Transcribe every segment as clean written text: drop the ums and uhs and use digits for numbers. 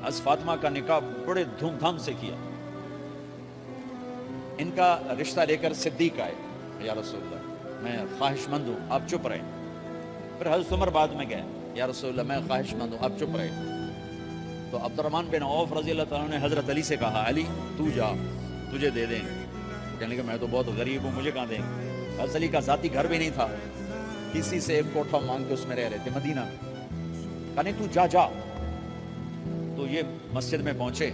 از فاطمہ کا نکاح بڑے دھوم دھام سے کیا. ان کا رشتہ لے کر صدیق آئے, یا رسول اللہ میں خواہش مند ہوں, آپ چپ رہے. پھر حضرت عمر بعد میں گئے, یا رسول اللہ میں خواہش مند ہوں, آپ چپ رہے. تو عبد الرحمن بن عوف رضی اللہ تعالیٰ نے حضرت علی سے کہا, علی تو جا, تجھے دے دیں گے. کہنے کہ میں تو بہت غریب ہوں, مجھے کہاں دیں گے. حضرت علی کا ذاتی گھر بھی نہیں تھا, کسی سے ایک کوٹھا مانگ کے اس میں رہ رہے تھے مدینہ. کہا نہیں تو جا جا. تو یہ مسجد میں پہنچے,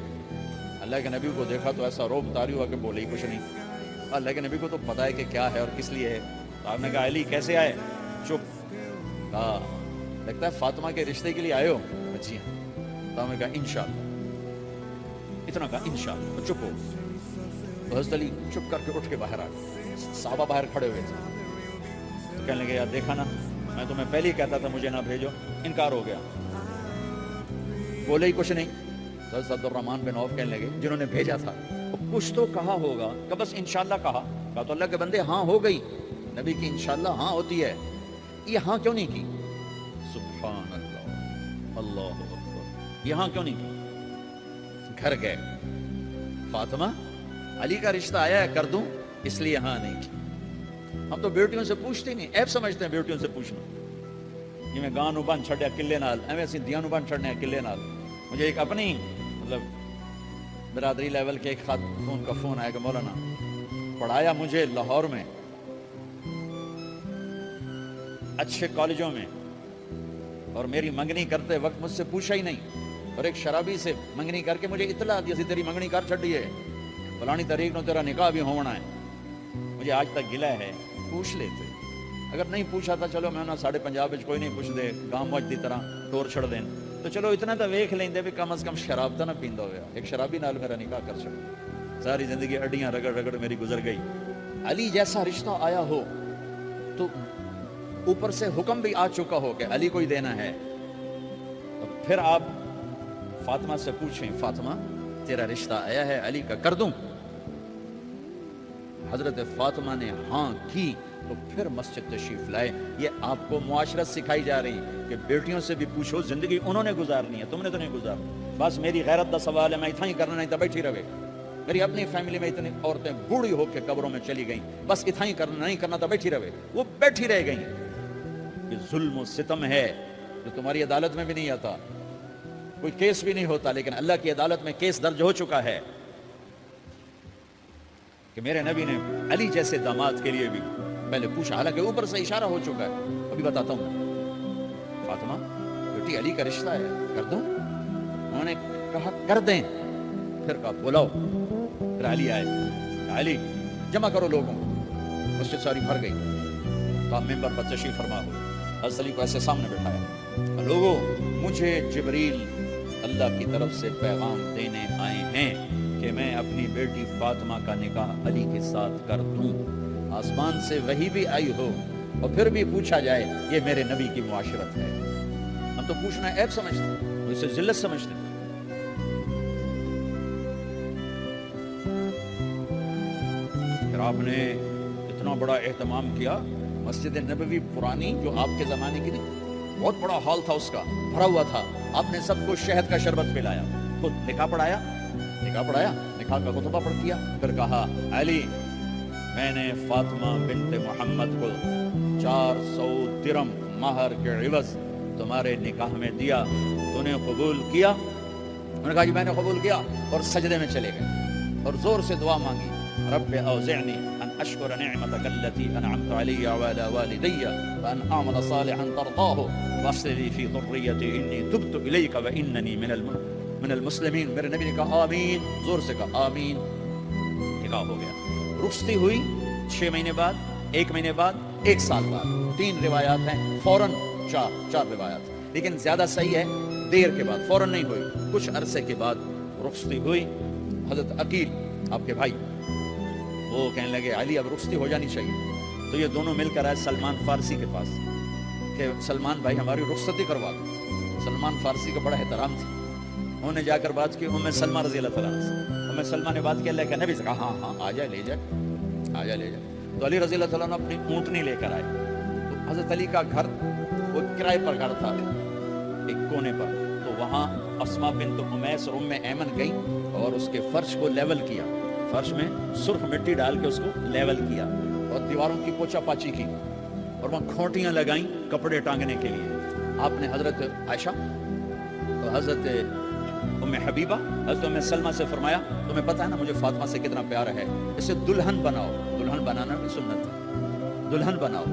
اللہ کے نبی کو دیکھا تو ایسا روب طاری ہوا کہ بولے ہی کچھ نہیں. اللہ کے نبی کو تو پتا ہے کہ کیا ہے اور کس لیے ہے. تو آپ نے کہا علی کیسے آئے؟ چپ. کہا لگتا ہے فاطمہ کے رشتے کے لیے آئے ہو. جی ہاں. تو آپ نے کہا انشاءاللہ. اتنا کہا انشاءاللہ, چپ ہو. تو حضرت علی چپ کر کے اٹھ کے باہر آ گئے. صحابہ باہر کھڑے ہوئے تھے. تو کہنے لگے, یار دیکھا نا, میں تمہیں پہلے ہی کہتا تھا مجھے نہ بھیجو. انکار ہو گیا, بولے ہی کچھ نہیں. تو حضرت عبد الرحمن بن عوف کہنے لگے, جنہوں نے بھیجا تھا کچھ تو کہا ہوگا. کہ بس انشاءاللہ کہا. کہا تو اللہ کے بندے ہاں ہو گئی. نبی کی انشاءاللہ ہاں ہوتی ہے, یہ ہاں کیوں نہیں کی؟ سبحان اللہ, اللہ اکبر, یہ ہاں کیوں نہیں کی؟ گھر گئے, فاطمہ علی کا رشتہ آیا ہے کر دوں, اس لیے ہاں نہیں کی. ہم تو بیٹیوں سے پوچھتے نہیں, ایب سمجھتے ہیں بیٹیوں سے پوچھنا. کہ میں گاں نو بن چھڑیا کلے نال, ایویں اسی دیاں نو بن چھڑنے کلے نال. مجھے ایک اپنی مطلب برادری لیول کے ایک خاتون کا فون آیا کہ مولانا پڑھایا مجھے لاہور میں اچھے کالجوں میں, اور میری منگنی کرتے وقت مجھ سے پوچھا ہی نہیں, اور ایک شرابی سے منگنی کر کے مجھے اطلاع دی, تیری منگنی کر چھڑی ہے, فلانی تاریخ نو تیرا نکاح بھی ہونا ہے. مجھے آج تک گلہ ہے, پوچھ لیتے. اگر نہیں پوچھا تھا چلو میں ساڑھے پنجاب کوئی نہیں پوچھ دے, گاں موج دی طرح ٹور چھڑ دیں, تو چلو اتنا تو ویکھ لیندے بھی کم از کم شراب تو نہ پیندا ہویا. ایک شرابی نال میرا نکاح کر چھڑ, ساری زندگی اڈیاں رگڑ رگڑ میری گزر گئی. علی جیسا رشتہ آیا ہو تو اوپر سے حکم بھی آ چکا ہو کہ علی کو ہی دینا ہے, تو پھر آپ فاطمہ سے پوچھیں, فاطمہ تیرا رشتہ آیا ہے علی کا, کر دوں؟ حضرت فاطمہ نے ہاں کی تو پھر مسجد تشریف لائے. یہ آپ کو معاشرت سکھائی جا رہی کہ بیٹیوں سے بھی پوچھو, زندگی انہوں نے گزارنی ہے, تم نے تو نہیں گزارنی. بس میری غیرت دا سوال ہے, میں اتنا ہی کرنا, نہیں تو بیٹھی رہے. میری اپنی فیملی میں اتنی عورتیں بوڑھی ہو کے قبروں میں چلی گئیں, بس اتنا ہی کرنا, نہیں کرنا تو بیٹھی رہے. وہ بیٹھی رہ گئیں. یہ ظلم و ستم ہے جو تمہاری عدالت میں بھی نہیں آتا, کوئی کیس بھی نہیں ہوتا, لیکن اللہ کی عدالت میں کیس درج ہو چکا ہے کہ میرے نبی نے علی جیسے داماد کے لیے بھی پہلے پوچھا, حالانکہ اوپر سے اشارہ ہو چکا ہے. ابھی بتاتا ہوں. فاطمہ بیٹی علی کا رشتہ ہے, کر دوں؟ انہوں نے کہا کر دیں. پھر کہا بلاؤ. پھر علی آئے, علی جمع کرو لوگوں کو. مسجد ساری بھر گئی. کہا ممبر پر تشریف فرما ہو. حضرت علی کو ایسے سامنے بٹھایا, لوگوں مجھے جبریل اللہ کی طرف سے پیغام دینے آئے ہیں کہ میں اپنی بیٹی فاطمہ کا نکاح علی کے ساتھ کر دوں. آسمان سے وحی بھی آئی ہو اور پھر بھی پوچھا جائے, یہ میرے نبی کی معاشرت ہے. ہم تو پوچھنا عیب سمجھتے ہیں, اسے ذلت سمجھتے ہیں. پھر آپ نے اتنا بڑا اہتمام کیا. مسجد نبوی پرانی جو آپ کے زمانے کی تھی, بہت بڑا ہال تھا, اس کا بھرا ہوا تھا. آپ نے سب کو شہد کا شربت پلایا, خود نکاح پڑھایا, نکاح کا خطبہ پڑھ کیا. پھر کہا علی میں نے فاطمہ بنت محمد کو 400 درم مہر کے عوض تمہارے نکاح میں دیا, تو نے قبول کیا؟ انہوں نے کہا جی میں نے قبول کیا, اور سجدے میں چلے گئے اور زور سے دعا مانگی, رب اوزعنی ان اشکر نعمتک التي انعمت علی وعلی والدی وان اعمل صالحا ترضاه واصلح لي في ذريتي انی تبت الیک واننی من المسلمین. میرے نبی نے کہا آمین, زور سے کہا آمین. نکاح ہو گیا. رخصتی ہوئی 6 مہینے بعد, 1 مہینے بعد, 1 سال بعد. 3 روایات ہیں, فوراً 4 روایات, لیکن زیادہ صحیح ہے دیر کے بعد, فوراً نہیں ہوئی, کچھ عرصے کے بعد رخصتی ہوئی. حضرت عقیل آپ کے بھائی وہ کہنے لگے علی اب رخصتی ہو جانی چاہیے. تو یہ دونوں مل کر آئے سلمان فارسی کے پاس کہ سلمان بھائی ہماری رخصتی کروا دو. سلمان فارسی کا بڑا احترام تھا. انہوں نے جا کر بات کی ام سلمہ رضی اللہ تعالیٰ سے. ام سلمہ نے بات کی, اللہ کے نبی سے کہا ہاں آ جائے, لے جائے. تو علی رضی اللہ تعالیٰ نے اپنی اونٹنی لے کر آئے. تو حضرت علی کا گھر وہ کرائے پر گھر تھا ایک کونے پر, تو وہاں اسما بنت امیس اور ایمن گئیں اور اس کے فرش کو لیول کیا، فرش میں سرخ مٹی ڈال کے اس کو لیول کیا اور دیواروں کی پوچھا پاچی کی اور وہاں کھوٹیاں لگائیں کپڑے ٹانگنے کے لیے۔ آپ نے حضرت عائشہ اور حضرت حبیبہ، حضرت سلمہ سے فرمایا تمہیں پتہ ہے نا مجھے فاطمہ سے کتنا پیار ہے، اسے دلہن بناؤ۔ دلہن بنانا بھی سنت ہے، دلہن بناؤ،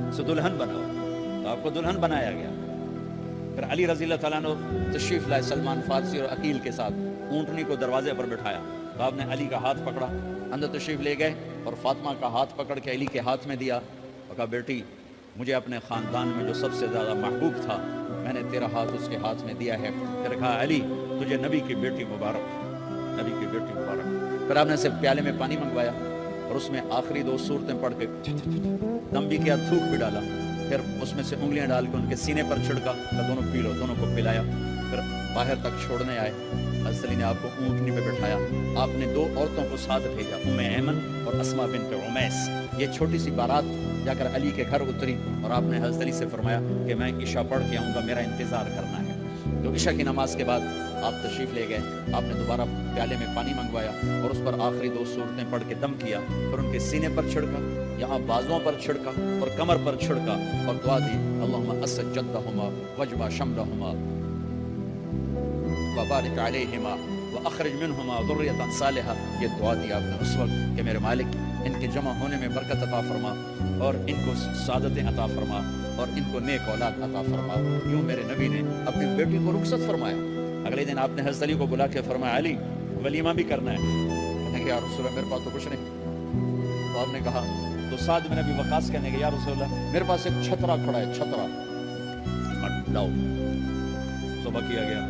اسے دلہن بناؤ، تو آپ کو دلہن بنایا گیا۔ پھر علی رضی اللہ تعالیٰ عنہ تشریف لائے سلمان فارسی اور عقیل کے ساتھ، اونٹنی کو دروازے پر بٹھایا تو آپ نے علی کا ہاتھ پکڑا، اندر تشریف لے گئے اور فاطمہ کا ہاتھ پکڑ کے علی کے ہاتھ میں دیا اور کہا بیٹی مجھے اپنے خاندان میں جو سب سے زیادہ محبوب تھا میں نے تیرا ہاتھ اس کے ہاتھ میں دیا ہے۔ پھر کہا علی تجھے نبی کی بیٹی مبارک، نبی کی بیٹی مبارک۔ پھر آپ نے صرف پیالے میں پانی منگوایا اور اس میں آخری 2 سورتیں پڑھ کے دم بھی کیا، تھوک بھی ڈالا، پھر اس میں سے انگلیاں ڈال کے ان کے سینے پر چھڑکا تو دونوں پی لو، دونوں کو پلایا۔ پھر باہر تک چھوڑنے آئے، حضرت علی نے آپ کو اونٹنی پہ بٹھایا، آپ نے 2 عورتوں کو ساتھ بھیجا، ایمن اور اسما بنت امیس۔ یہ چھوٹی سی بارات جا کر علی کے گھر اتری اور آپ نے حضرت علی سے فرمایا کہ میں عشاء پڑھ کے آؤں گا، میرا انتظار کرنا ہے۔ تو عشاء کی نماز کے بعد آپ تشریف لے گئے، آپ نے دوبارہ پیالے میں پانی منگوایا اور اس پر آخری 2 سورتیں پڑھ کے دم کیا، پھر ان کے سینے پر چھڑکا، یہاں بازوؤں پر چھڑکا اور کمر پر چھڑکا اور دعا دی اللہم اسد جدہما وجبہ شملہما وبارک علیہما واخرج منہما ذریۃ صالحہ۔ یہ دعا دی آپ نے اس وقت کہ میرے مالک ان کے جمع ہونے میں برکت عطا فرما اور ان کو سعادتیں عطا فرما اور ان کو نیک اولاد عطا فرما۔ یوں میرے نبی نے اپنی بیٹی کو رخصت فرمایا۔ اگلے دن آپ نے حضرت علی کو بلا کے فرمایا علی ولیمہ بھی کرنا ہے۔ کہنے کہ یا رسول اللہ میرے پاس تو کچھ نہیں۔ تو آپ نے کہا تو سعد بن ابی وقاص کہنے کہ یا رسول اللہ میرے پاس ایک چھترا کھڑا ہے، چھترا لاؤ۔ صبح کیا گیا،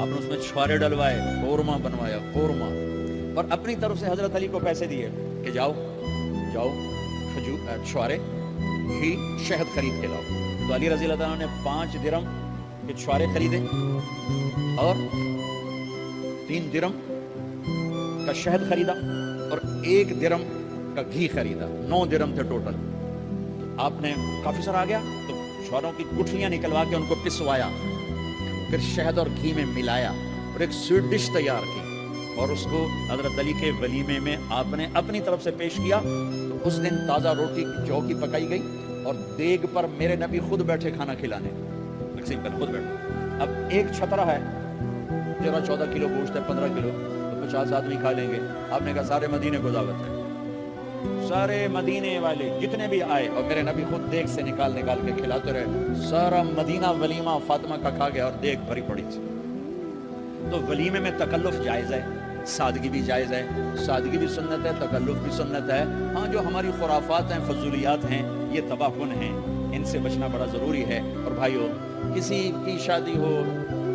آپ نے اس میں چھوارے ڈلوائے، قورمہ بنوایا، قورمہ، اور اپنی طرف سے حضرت علی کو پیسے دیے کہ جاؤ چھوارے ہی شہد خرید کے لاؤ۔ تو علی رضی اللہ تعالیٰ نے 5 درم کے چھوارے خریدے اور 3 درم کا شہد خریدا اور 1 درم کا گھی خریدا، 9 درم تھے ٹوٹل۔ آپ نے کافی سارا آ گیا تو چھواروں کی گٹھلیاں نکلوا کے ان کو پسوایا، پھر شہد اور گھی میں ملایا اور ایک سویٹ ڈش تیار کی اور اس کو حضرت علی کے ولیمے میں آپ نے اپنی طرف سے پیش کیا۔ تو اس دن تازہ روٹی جو کی پکائی گئی اور دیگ پر میرے نبی خود بیٹھے کھانا کھلانے، خود بیٹھے۔ اب ایک چھترا ہے، 13-14 کلو گوشت ہے، 15 کلو، تو 50 آدمی کھا لیں گے۔ آپ نے کہا سارے مدینے کو دعوت ہے، سارے مدینے والے جتنے بھی آئے، اور میرے نبی خود دیگ سے نکال کے کھلاتے رہے۔ سارا مدینہ ولیمہ فاطمہ کا کھا گیا اور دیگ بھری پڑی تھی۔ تو ولیمے میں تکلف جائز ہے، سادگی بھی جائز ہے، سادگی بھی سنت ہے، تکلف بھی سنت ہے۔ ہاں جو ہماری خرافات ہیں، فضولیات ہیں، یہ تباہ کن ہیں، ان سے بچنا بڑا ضروری ہے۔ اور بھائیو کسی کی شادی ہو،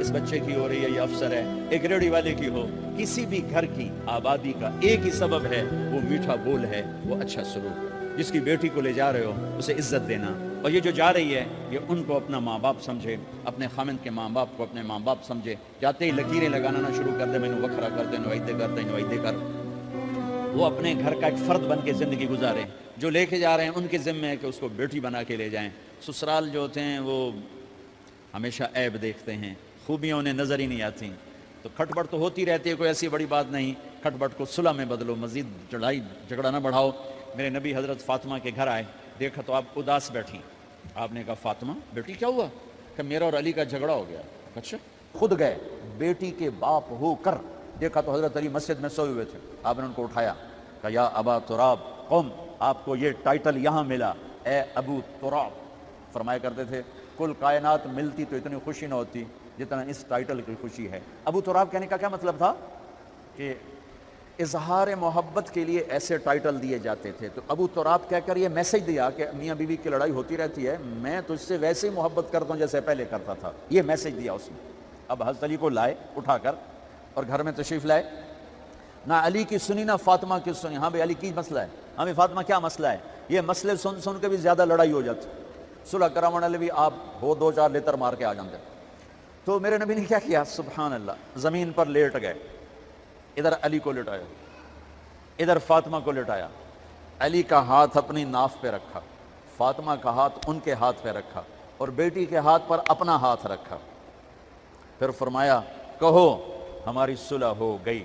اس بچے کی ہو رہی ہے، یہ افسر ہے، ایک ریڑھی والے کی ہو، کسی بھی گھر کی آبادی کا ایک ہی سبب ہے، وہ میٹھا بول ہے، وہ اچھا سلوک۔ جس کی بیٹی کو لے جا رہے ہو اسے عزت دینا، اور یہ جو جا رہی ہے یہ ان کو اپنا ماں باپ سمجھے، اپنے خامند کے ماں باپ کو اپنے ماں باپ سمجھے۔ جاتے ہی لکیریں لگانا نہ شروع کر دے، میں نے وکھرا کر دے، نوائدے کر۔ وہ اپنے گھر کا ایک فرد بن کے زندگی گزارے۔ جو لے کے جا رہے ہیں ان کے ذمہ ہے کہ اس کو بیٹی بنا کے لے جائیں۔ سسرال جو ہوتے ہیں وہ ہمیشہ عیب دیکھتے ہیں، خوبیاں انہیں نظر ہی نہیں آتی، تو کھٹ بٹ تو ہوتی رہتی ہے، کوئی ایسی بڑی بات نہیں۔ کھٹ بٹ کو صلح میں بدلو، مزید جھگڑا نہ بڑھاؤ۔ میرے نبی حضرت فاطمہ کے گھر آئے، دیکھا تو آپ اداس بیٹھی۔ آپ نے کہا فاطمہ بیٹی کیا ہوا؟ کہ میرا اور علی کا جھگڑا ہو گیا۔ اچھا، خود گئے بیٹی کے باپ ہو کر، دیکھا تو حضرت علی مسجد میں سوئے ہوئے تھے۔ آپ نے ان کو اٹھایا، کہا یا ابا تراب قم، آپ کو یہ ٹائٹل یہاں ملا، اے ابو تراب۔ فرمایا کرتے تھے کل کائنات ملتی تو اتنی خوشی نہ ہوتی جتنا اس ٹائٹل کی خوشی ہے۔ ابو تراب کہنے کا کیا مطلب تھا کہ اظہار محبت کے لیے ایسے ٹائٹل دیے جاتے تھے۔ تو ابو تراب کہہ کر یہ میسج دیا کہ میاں بیوی کی لڑائی ہوتی رہتی ہے، میں تجھ سے ویسے ہی محبت کرتا ہوں جیسے پہلے کرتا تھا، یہ میسج دیا اس نے۔ اب حضرت علی کو لائے اٹھا کر اور گھر میں تشریف لائے، نہ علی کی سنی نہ فاطمہ کی سنی۔ ہاں بھائی علی کی مسئلہ ہے، ہمیں فاطمہ کیا مسئلہ ہے؟ یہ مسئلے سن کے بھی زیادہ لڑائی ہو جاتی، صلح کروانے والے بھی آپ ہو 2-4 لیتر مار کے آ جاتے۔ تو میرے نبی نے کیا کیا؟ سبحان اللہ، زمین پر لیٹ گئے، ادھر علی کو لٹایا، ادھر فاطمہ کو لٹایا، علی کا ہاتھ اپنی ناف پہ رکھا، فاطمہ کا ہاتھ ان کے ہاتھ پہ رکھا، اور بیٹی کے ہاتھ پر اپنا ہاتھ رکھا۔ پھر فرمایا کہو ہماری صلح ہو گئی،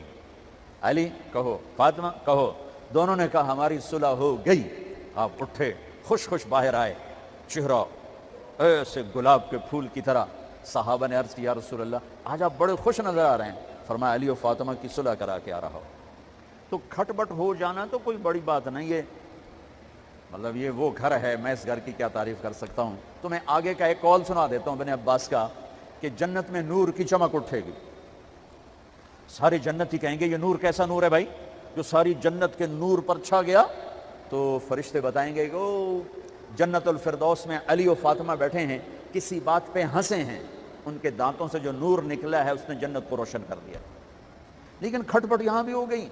علی کہو، فاطمہ کہو، دونوں نے کہا ہماری صلح ہو گئی۔ آپ اٹھے، خوش خوش باہر آئے، چہرہ ایسے گلاب کے پھول کی طرح۔ صحابہ نے عرض کی یا رسول اللہ آج آپ بڑے خوش نظر آ رہے ہیں۔ فرمایا علی و فاطمہ کی صلح کرا کے آ رہا ہو۔ تو کھٹ بٹ ہو جانا تو کوئی بڑی بات نہیں ہے، مطلب یہ وہ گھر ہے، میں اس گھر کی کیا تعریف کر سکتا ہوں۔ تو میں آگے کا ایک قول سنا دیتا ہوں ابن عباس کا کہ جنت میں نور کی چمک اٹھے گی، سارے جنتی کہیں گے یہ نور کیسا نور ہے بھائی جو ساری جنت کے نور پر چھا گیا؟ تو فرشتے بتائیں گے کہ او جنت الفردوس میں علی و فاطمہ بیٹھے ہیں، کسی بات پہ ہنسے ہیں، ان کے دانتوں سے جو نور نکلا ہے اس نے جنت کو روشن کر دیا۔ لیکن کھٹ پٹ یہاں بھی ہو گئی،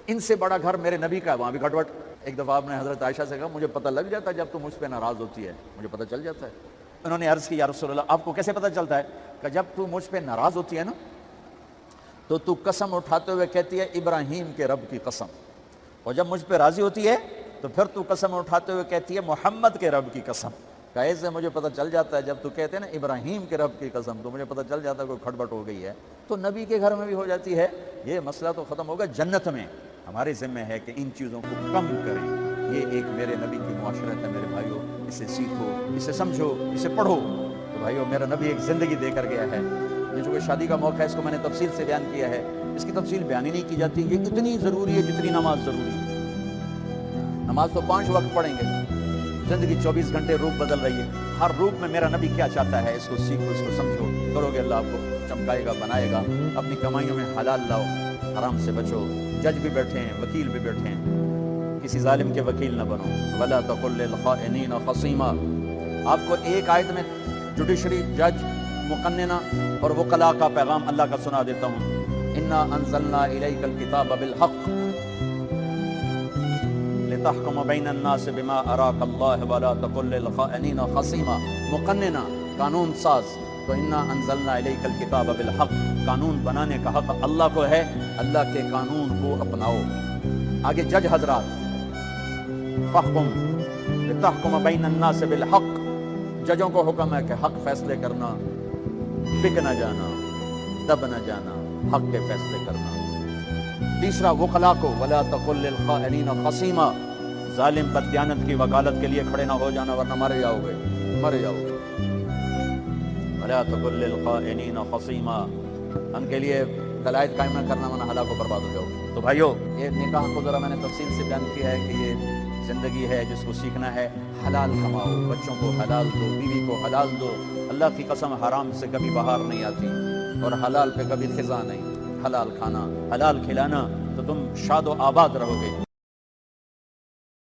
ان سے بڑا گھر میرے نبی کا ہے، وہاں بھی کھٹ پٹ۔ ایک دفعہ آپ نے حضرت عائشہ سے کہا مجھے پتہ لگ جاتا ہے جب تم مجھ پہ ناراض ہوتی ہے، مجھے پتہ چل جاتا ہے۔ انہوں نے عرض کی یا رسول اللہ آپ کو کیسے پتہ چلتا ہے؟ کہ جب تو مجھ پہ ناراض ہوتی ہے نا تو قسم اٹھاتے ہوئے کہتی ہے ابراہیم کے رب کی قسم، اور جب مجھ پہ راضی ہوتی ہے تو پھر تو قسم اٹھاتے ہوئے کہتی ہے محمد کے رب کی قسم۔ کیسے مجھے پتہ چل جاتا ہے؟ جب تو کہتے ہیں نا ابراہیم کے رب کی قسم تو مجھے پتہ چل جاتا ہے کوئی کھٹ بٹ ہو گئی ہے۔ تو نبی کے گھر میں بھی ہو جاتی ہے، یہ مسئلہ تو ختم ہوگا۔ جنت میں ہمارے ذمہ ہے کہ ان چیزوں کو کم کریں۔ یہ ایک میرے نبی کی معاشرت ہے میرے بھائیوں، اسے سیکھو، اسے سمجھو، اسے پڑھو۔ تو بھائیوں میرا نبی ایک زندگی دے کر گیا ہے، یہ جو کہ شادی کا موقع ہے اس کو میں نے تفصیل سے بیان کیا ہے، اس کی تفصیل بیان ہی نہیں کی جاتی۔ یہ اتنی ضروری ہے جتنی نماز ضروری ہے۔ نماز تو 5 وقت پڑھیں گے، زندگی 24 گھنٹے روپ بدل رہی ہے، ہر روپ میں میرا نبی کیا چاہتا ہے اس کو سیکھو، اس کو سمجھو، کرو گے اللہ آپ کو چمکائے گا، بنائے گا۔ اپنی کمائیوں میں حلال لاؤ، حرام سے بچو۔ جج بھی بیٹھے ہیں، وکیل بھی بیٹھے ہیں، کسی ظالم کے وکیل نہ بنو۔ وَلَا تَقُلْ لِلْخَائِنِينَ خَصِيمًا۔ آپ کو ایک آیت میں جوڈیشری، جج، مقننہ اور وکلاء کا پیغام اللہ کا سنا دیتا ہوں۔ اِنَّا أَنزَلْنَا إِلَيْكَ الْكِتَابَ بِالْحَقِّ لِتَحْكُمَ بَيْنَ النَّاسِ بِمَا أَرَاكَ اللَّهُ وَلَا تَقُلْ لِلْخَائِنِينَ خَصِيمًا۔ مقننہ، قانون ساز۔ تو اِنَّا أَنزَلْنَا إِلَيْكَ الْكِتَابَ بِالْحَقِّ، قانون بنانے کا حق اللہ کو ہے، اللہ کے قانون کو اپناؤ۔ آگے جج حضرات، فَحْكُمْ لِتَحْكُمَ بَيْنَ النَّاسِ بِالْحَقِّ، ججوں کو حکم ہے کہ حق فیصلے کرنا، بک نہ جانا، دب نہ جانا، حق کے فیصلے کرنا۔ تیسرا وکلاء کو، وَلَا تَقُلْ لِلْخَائِنِينَ خَصِيمًا، ظالم بددیانت کی وکالت کے لیے کھڑے نہ ہو جانا ورنہ مارے جاؤ گے، مرے جاؤ گے۔ وَلَا تَقُلْ لِلْخَائِنِينَ خَصِيمًا، ان کے لیے دلائل قائم نہ کرنا ورنہ ہلاک و برباد ہو جاؤ۔ تو بھائیو یہ نکاح کو ذرا میں نے تفصیل سے بیان کیا ہے کہ یہ زندگی ہے جس کو سیکھنا ہے۔ حلال کماؤ، بچوں کو حلال دو، بیوی کو حلال دو۔ اللہ کی قسم حرام سے کبھی بہار نہیں آتی اور حلال پہ کبھی خزاں نہیں۔ حلال کھانا، حلال کھلانا تو تم شاد و آباد رہو گے۔